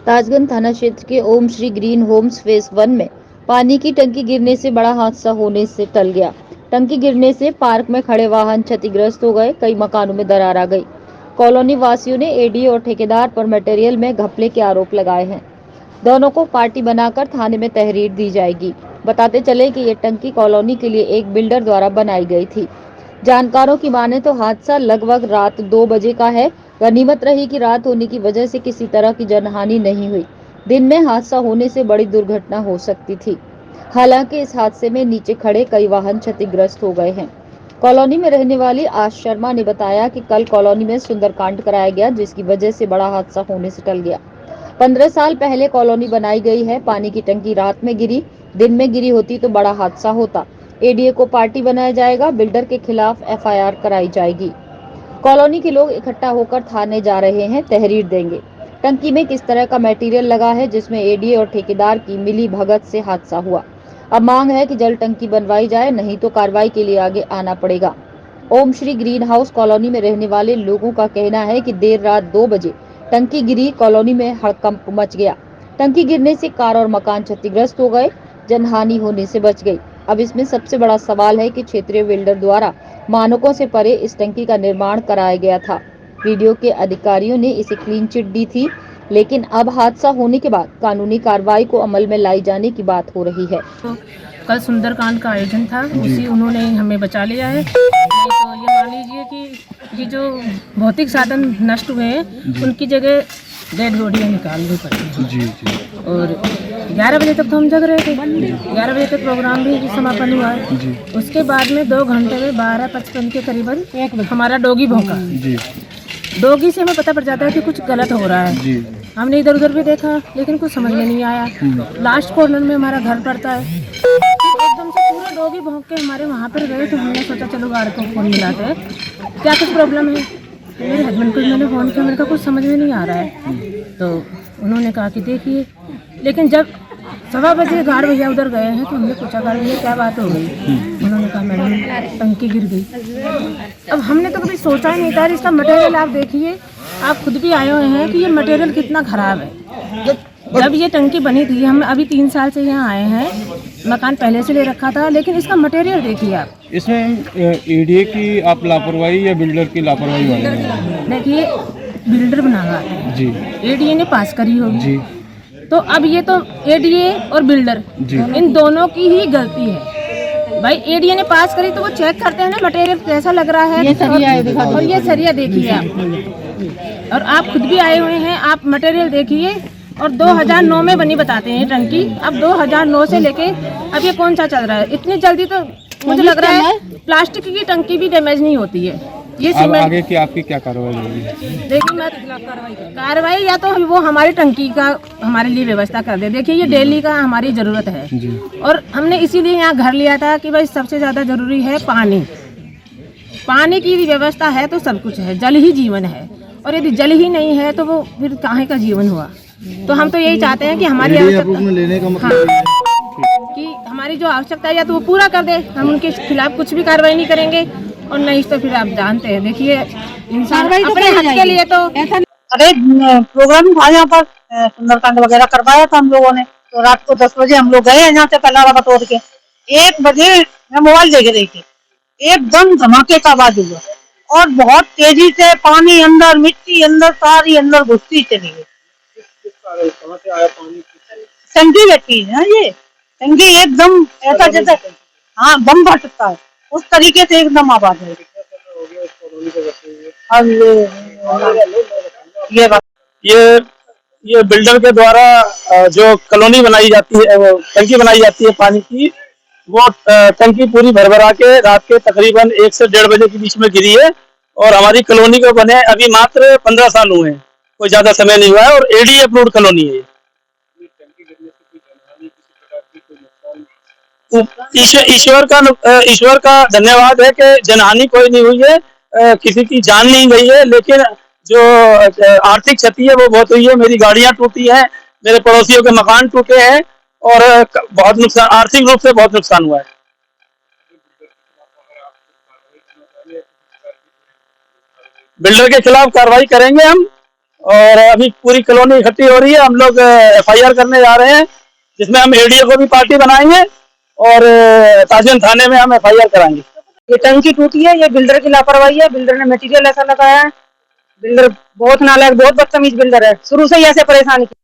ताजगंज थाना क्षेत्र के ओम श्री ग्रीन होम्स फेज 1 में पानी की टंकी गिरने से बड़ा हादसा होने से टल गया। टंकी गिरने से पार्क में खड़े वाहन क्षतिग्रस्त हो गए, कई मकानों में दरार आ गई। कॉलोनी वासियों ने एडीए और ठेकेदार पर मटेरियल में घपले के आरोप लगाए हैं। दोनों को पार्टी बनाकर थाने में तहरीर दी जाएगी। बताते चले कि ये टंकी कॉलोनी के लिए एक बिल्डर द्वारा बनाई गई थी। जानकारों की माने तो हादसा लगभग रात 2 बजे का है। गनीमत रही कि रात होने की वजह से किसी तरह की जनहानि नहीं हुई। दिन में हादसा होने से बड़ी दुर्घटना हो सकती थी। हालांकि इस हादसे में नीचे खड़े कई वाहन क्षतिग्रस्त हो गए हैं। कॉलोनी में रहने वाली आश शर्मा ने बताया कि कल कॉलोनी में सुंदरकांड कराया गया, जिसकी वजह से बड़ा हादसा होने से टल गया। 15 साल पहले कॉलोनी बनाई गई है। पानी की टंकी रात में गिरी, दिन में गिरी होती तो बड़ा हादसा होता। एडीए को पार्टी बनाया जाएगा, बिल्डर के खिलाफ एफआईआर कराई जाएगी। कॉलोनी के लोग इकट्ठा होकर थाने जा रहे हैं, तहरीर देंगे। टंकी में किस तरह का मटेरियल लगा है जिसमें एडीए और ठेकेदार की मिली भगत से हादसा हुआ। अब मांग है कि जल्द टंकी बनवाई जाए, नहीं तो कार्रवाई के लिए आगे आना पड़ेगा। ओम श्री ग्रीन हाउस कॉलोनी में रहने वाले लोगों का कहना है कि देर रात 2 बजे टंकी गिरी, कॉलोनी में हड़कंप मच गया। टंकी गिरने से कार और मकान क्षतिग्रस्त हो गए, जनहानि होने से बच गई। अब इसमें सबसे बड़ा सवाल है कि क्षेत्रीय बिल्डर द्वारा मानकों से परे इस टंकी का निर्माण कराया गया था। वीडियो के अधिकारियों ने इसे क्लीन चिट दी थी, लेकिन अब हादसा होने के बाद कानूनी कार्रवाई को अमल में लाई जाने की बात हो रही है। तो कल सुंदरकांड का आयोजन था, उसी उन्होंने हमें बचा लिया है। नहीं तो ये मान लीजिए कि ये जो भौतिक साधन नष्ट हुए हैं उनकी जगह डेड बॉडियाँ निकालनी पड़ती हैं। जी जी। और 11 बजे तक तो हम जग रहे थे। 11 बजे तक प्रोग्राम भी समापन हुआ है। जी। उसके बाद में 2 घंटे में 12:55 के करीबन हमारा डॉगी भौंका। जी। डॉगी से हमें पता पड़ जाता है कि कुछ गलत हो रहा है। जी। हमने इधर उधर भी देखा, लेकिन कुछ समझ में नहीं आया। लास्ट कॉर्नर में हमारा घर पड़ता है। एकदम से पूरा डॉगी भौंक के हमारे वहाँ पर गए, तो हमने सोचा चलो गार्ड को फोन मिलाते हैं, क्या कुछ प्रॉब्लम है। मेरे हस्बैंड को मैंने फ़ोन किया, मेरे को कुछ समझ में नहीं आ रहा है। तो उन्होंने कहा कि देखिए, लेकिन जब 1:15 बजे गार्ड भैया उधर गए हैं तो हमने पूछा गार्ड भैया क्या बात हो गई। उन्होंने कहा मैडम टंकी गिर गई। अब हमने तो कभी सोचा ही नहीं था। इसका मटेरियल आप देखिए, आप खुद भी आए हुए हैं कि ये मटेरियल कितना ख़राब है। जब ये टंकी बनी थी, हम अभी 3 साल से यहाँ आए हैं, मकान पहले से ले रखा था, लेकिन इसका मटेरियल देखिए आप। इसमें एडीए की आप लापरवाही या बिल्डर की लापरवाही वाली है? देखिए, बिल्डर बना हुआ है जी, एडीए ने पास करी होगी जी। तो अब ये तो एडीए और बिल्डर इन दोनों की ही गलती है। भाई एडीए ने पास करी तो वो चेक करते हैं ना मटेरियल कैसा लग रहा है। और ये सरिया देखिए आप, और आप खुद भी आए हुए हैं, आप मटेरियल देखिए। और 2009 में बनी बताते हैं टंकी, अब 2009 से लेके अब ये कौन सा चल रहा है। इतनी जल्दी तो मुझे लग रहा है प्लास्टिक की टंकी भी डैमेज नहीं होती है। ये अब आगे की आपकी क्या कार्रवाई होगी? देखिए, मैं कार्रवाई या तो वो हमारी टंकी का हमारे लिए व्यवस्था कर दे। देखिए, ये डेली का हमारी ज़रूरत है जी। और हमने इसीलिए यहाँ घर लिया था कि भाई सबसे ज़्यादा ज़रूरी है पानी। पानी की व्यवस्था है तो सब कुछ है, जल ही जीवन है। और यदि जल ही नहीं है तो वो फिर काहे का जीवन हुआ। तो हम तो यही चाहते हैं कि हमारी आवश्यकता लेने का मतलब कि हमारी जो आवश्यकता है या तो वो पूरा कर दे। हम उनके खिलाफ कुछ भी कार्रवाई नहीं करेंगे, और नहीं तो फिर आप जानते हैं, देखिए इंसान अपने हक के लिए तो अरे प्रोग्राम था यहाँ पर, सुंदरकांड वगैरह करवाया था हम लोगों ने। तो रात को 10 बजे हम लोग गए यहाँ से पहला तोड़ के। 1 बजे मैं मोबाइल देख रही थी, एकदम धमाके का आवाज हुआ और बहुत तेजी से पानी अंदर, मिट्टी अंदर, सारी अंदर घुसती चली गई। टंकी बैठी है ये टंकी, एकदम ऐसा जैसे हाँ बम फटता है उस तरीके से एकदम आवाज है। ये बिल्डर के द्वारा जो कॉलोनी बनाई जाती है, वो टंकी बनाई जाती है पानी की, वो टंकी पूरी भरभरा के रात के तकरीबन 1 से 1:30 बजे के बीच में गिरी है। और हमारी कॉलोनी को बने अभी मात्र 15 साल हुए हैं, कोई ज्यादा समय नहीं हुआ है, और एडी अप्रूव्ड कॉलोनी है। ईश्वर का धन्यवाद है कि जनहानि कोई नहीं हुई है, किसी की जान नहीं गई है, लेकिन जो आर्थिक क्षति है वो बहुत हुई है। मेरी गाड़ियां टूटी हैं, मेरे पड़ोसियों के मकान टूटे हैं, और बहुत नुकसान, आर्थिक रूप से बहुत नुकसान हुआ है। बिल्डर के खिलाफ कार्रवाई करेंगे हम, और अभी पूरी कॉलोनी इकट्ठी हो रही है। हम लोग FIR करने जा रहे हैं, जिसमें हम ADA को भी पार्टी बनाएंगे और ताजियन थाने में हम FIR कराएंगे। ये टंकी टूटी है, ये बिल्डर की लापरवाही है। बिल्डर ने मटेरियल ऐसा लगाया है। बिल्डर बहुत नालायक, बहुत बदतमीज बिल्डर है, शुरू से ही ऐसे परेशान किया।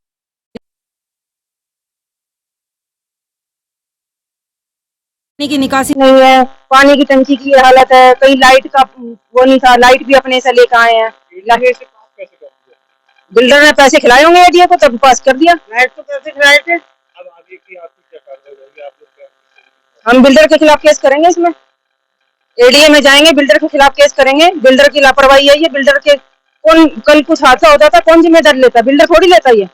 पानी की निकासी नहीं है, पानी की टंकी की ये हालत है। कहीं लाइट का वो नहीं था, लाइट भी अपने से लेकर आए हैं। बिल्डर ने पैसे खिलाए होंगे ADA को, तब पास कर दिया। लाइट तो पैसे खिलाए थे। अब आगे की आपकी क्या कार्रवाई होगी? आप लोग हम बिल्डर के खिलाफ केस करेंगे, इसमें ADA में जाएंगे, बिल्डर के खिलाफ केस करेंगे। बिल्डर की लापरवाही है ये। बिल्डर के कौन, कल कुछ हादसा हो जाता कौन जिम्मेदारी लेता? बिल्डर थोड़ी लेता ये।